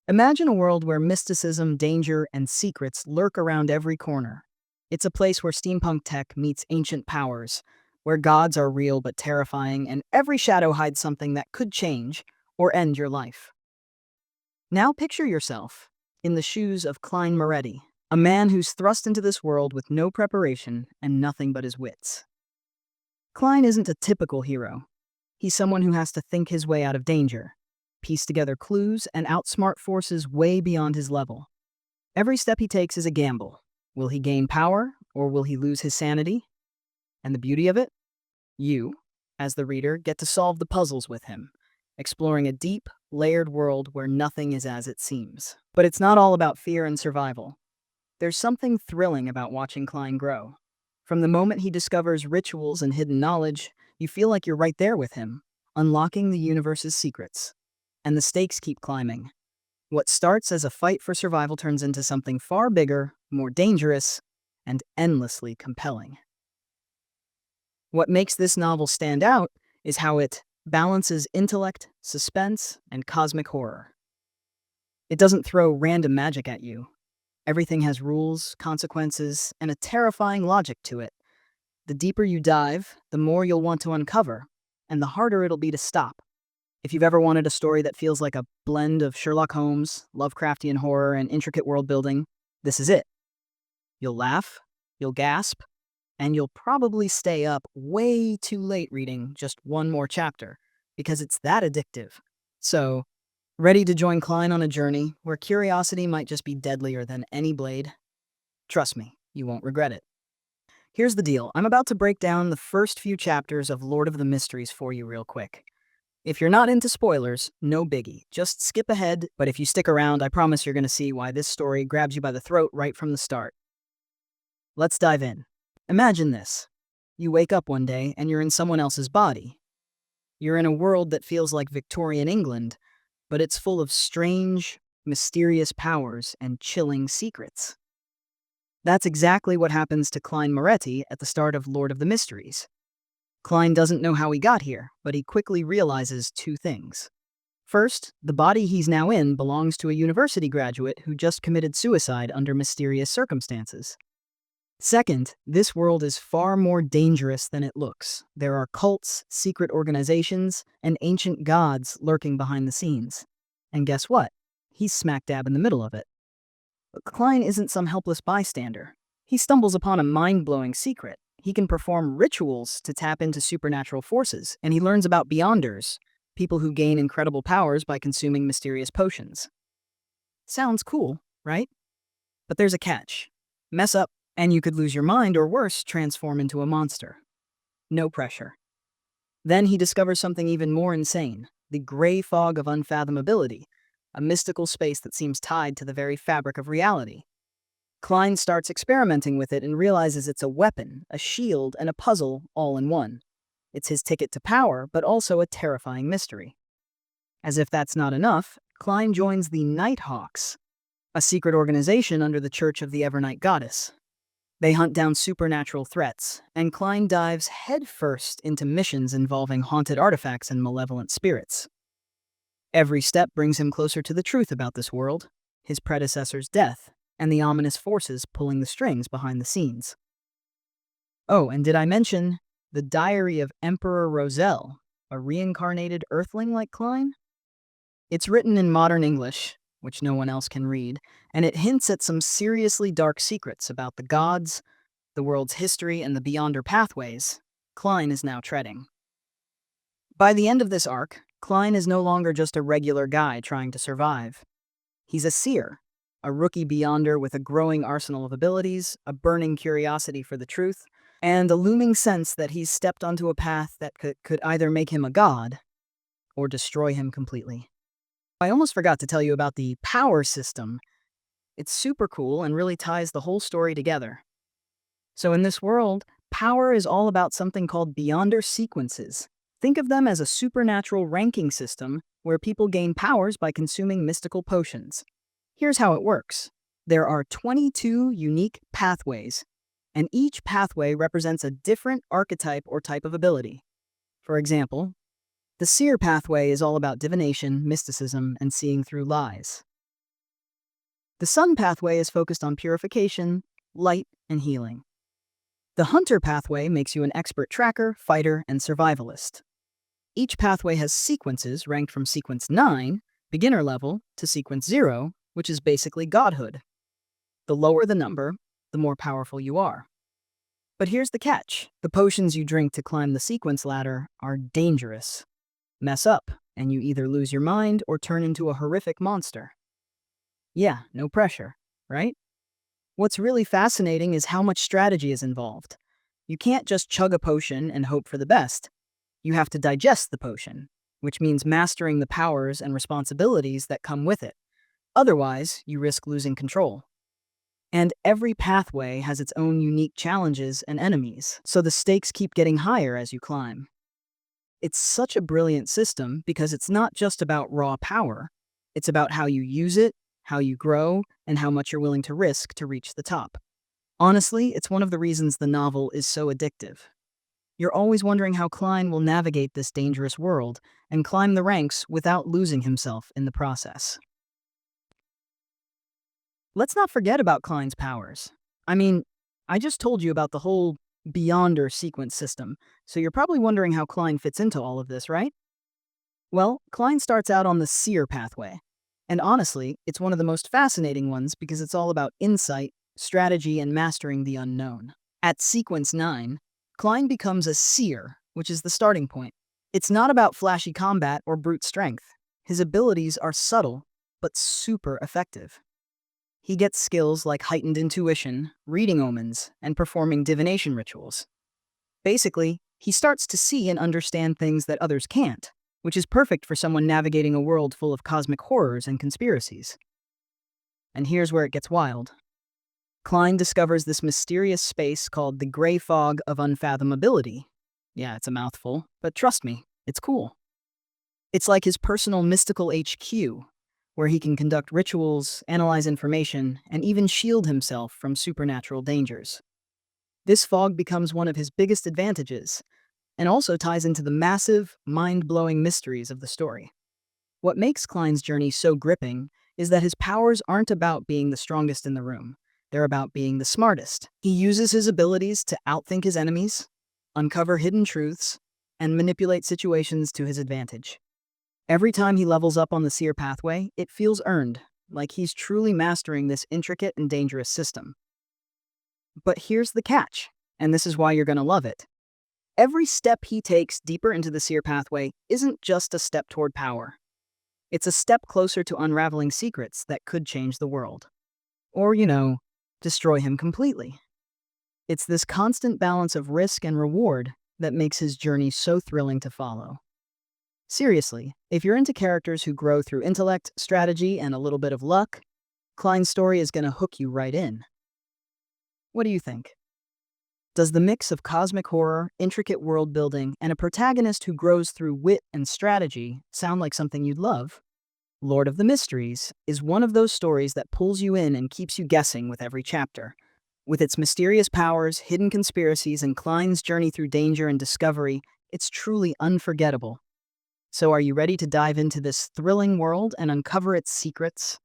Imagine a world where mysticism, danger, and secrets lurk around every corner. It's a place where steampunk tech meets ancient powers, where gods are real but terrifying, and every shadow hides something that could change or end your life. Now picture yourself in the shoes of Klein Moretti, a man who's thrust into this world with no preparation and nothing but his wits. Klein isn't a typical hero. He's someone who has to think his way out of danger, piece together clues, and outsmart forces way beyond his level. Every step he takes is a gamble. Will he gain power, or will he lose his sanity? And the beauty of it? You, as the reader, get to solve the puzzles with him, exploring a deep, layered world where nothing is as it seems. But it's not all about fear and survival. There's something thrilling about watching Klein grow. From the moment he discovers rituals and hidden knowledge, you feel like you're right there with him, unlocking the universe's secrets. And the stakes keep climbing. What starts as a fight for survival turns into something far bigger, more dangerous, and endlessly compelling. What makes this novel stand out is how it balances intellect, suspense, and cosmic horror. It doesn't throw random magic at you. Everything has rules, consequences, and a terrifying logic to it. The deeper you dive, the more you'll want to uncover, and the harder it'll be to stop. If you've ever wanted a story that feels like a blend of Sherlock Holmes, Lovecraftian horror, and intricate world building, this is it. You'll laugh, you'll gasp, and you'll probably stay up way too late reading just one more chapter, because it's that addictive. So, ready to join Klein on a journey where curiosity might just be deadlier than any blade? Trust me, you won't regret it. Here's the deal. I'm about to break down the first few chapters of Lord of the Mysteries for you real quick. If you're not into spoilers, no biggie. Just skip ahead, but if you stick around, I promise you're going to see why this story grabs you by the throat right from the start. Let's dive in. Imagine this. You wake up one day and you're in someone else's body. You're in a world that feels like Victorian England, but it's full of strange, mysterious powers and chilling secrets. That's exactly what happens to Klein Moretti at the start of Lord of the Mysteries. Klein doesn't know how he got here, but he quickly realizes two things. First, the body he's now in belongs to a university graduate who just committed suicide under mysterious circumstances. Second, this world is far more dangerous than it looks. There are cults, secret organizations, and ancient gods lurking behind the scenes. And guess what? He's smack dab in the middle of it. But Klein isn't some helpless bystander. He stumbles upon a mind-blowing secret. He can perform rituals to tap into supernatural forces, and he learns about Beyonders, people who gain incredible powers by consuming mysterious potions. Sounds cool, right? But there's a catch. Mess up, and you could lose your mind, or worse, transform into a monster. No pressure. Then he discovers something even more insane, the gray fog of unfathomability, a mystical space that seems tied to the very fabric of reality. Klein starts experimenting with it and realizes it's a weapon, a shield, and a puzzle all in one. It's his ticket to power, but also a terrifying mystery. As if that's not enough, Klein joins the Nighthawks, a secret organization under the Church of the Evernight Goddess. They hunt down supernatural threats, and Klein dives headfirst into missions involving haunted artifacts and malevolent spirits. Every step brings him closer to the truth about this world, his predecessor's death, and the ominous forces pulling the strings behind the scenes. Oh, and did I mention the Diary of Emperor Roselle, a reincarnated Earthling like Klein? It's written in modern English, which no one else can read, and it hints at some seriously dark secrets about the gods, the world's history, and the Beyonder pathways Klein is now treading. By the end of this arc, Klein is no longer just a regular guy trying to survive. He's a seer, a rookie Beyonder with a growing arsenal of abilities, a burning curiosity for the truth, and a looming sense that he's stepped onto a path that could either make him a god or destroy him completely. I almost forgot to tell you about the power system. It's super cool and really ties the whole story together. So in this world, power is all about something called Beyonder sequences. Think of them as a supernatural ranking system where people gain powers by consuming mystical potions. Here's how it works. There are 22 unique pathways, and each pathway represents a different archetype or type of ability. For example, the seer pathway is all about divination, mysticism, and seeing through lies. The sun pathway is focused on purification, light, and healing. The hunter pathway makes you an expert tracker, fighter, and survivalist. Each pathway has sequences ranked from sequence 9, beginner level, to sequence 0, which is basically godhood. The lower the number, the more powerful you are. But here's the catch. The potions you drink to climb the sequence ladder are dangerous. Mess up, and you either lose your mind or turn into a horrific monster. Yeah, no pressure, right? What's really fascinating is how much strategy is involved. You can't just chug a potion and hope for the best. You have to digest the potion, which means mastering the powers and responsibilities that come with it. Otherwise, you risk losing control. And every pathway has its own unique challenges and enemies, so the stakes keep getting higher as you climb. It's such a brilliant system because it's not just about raw power. It's about how you use it, how you grow, and how much you're willing to risk to reach the top. Honestly, it's one of the reasons the novel is so addictive. You're always wondering how Klein will navigate this dangerous world and climb the ranks without losing himself in the process. Let's not forget about Klein's powers. I mean, I just told you about the whole Beyonder sequence system, so you're probably wondering how Klein fits into all of this, right? Well, Klein starts out on the seer pathway. And honestly, it's one of the most fascinating ones because it's all about insight, strategy, and mastering the unknown. At sequence 9, Klein becomes a seer, which is the starting point. It's not about flashy combat or brute strength. His abilities are subtle, but super effective. He gets skills like heightened intuition, reading omens, and performing divination rituals. Basically, he starts to see and understand things that others can't, which is perfect for someone navigating a world full of cosmic horrors and conspiracies. And here's where it gets wild. Klein discovers this mysterious space called the Gray Fog of Unfathomability. Yeah, it's a mouthful, but trust me, it's cool. It's like his personal mystical HQ, where he can conduct rituals, analyze information, and even shield himself from supernatural dangers. This fog becomes one of his biggest advantages, and also ties into the massive, mind-blowing mysteries of the story. What makes Klein's journey so gripping is that his powers aren't about being the strongest in the room. They're about being the smartest. He uses his abilities to outthink his enemies, uncover hidden truths, and manipulate situations to his advantage. Every time he levels up on the seer pathway, it feels earned, like he's truly mastering this intricate and dangerous system. But here's the catch, and this is why you're going to love it. Every step he takes deeper into the seer pathway isn't just a step toward power. It's a step closer to unraveling secrets that could change the world. Or, destroy him completely. It's this constant balance of risk and reward that makes his journey so thrilling to follow. Seriously, if you're into characters who grow through intellect, strategy, and a little bit of luck, Klein's story is going to hook you right in. What do you think? Does the mix of cosmic horror, intricate world building, and a protagonist who grows through wit and strategy sound like something you'd love? Lord of the Mysteries is one of those stories that pulls you in and keeps you guessing with every chapter. With its mysterious powers, hidden conspiracies, and Klein's journey through danger and discovery, it's truly unforgettable. So are you ready to dive into this thrilling world and uncover its secrets?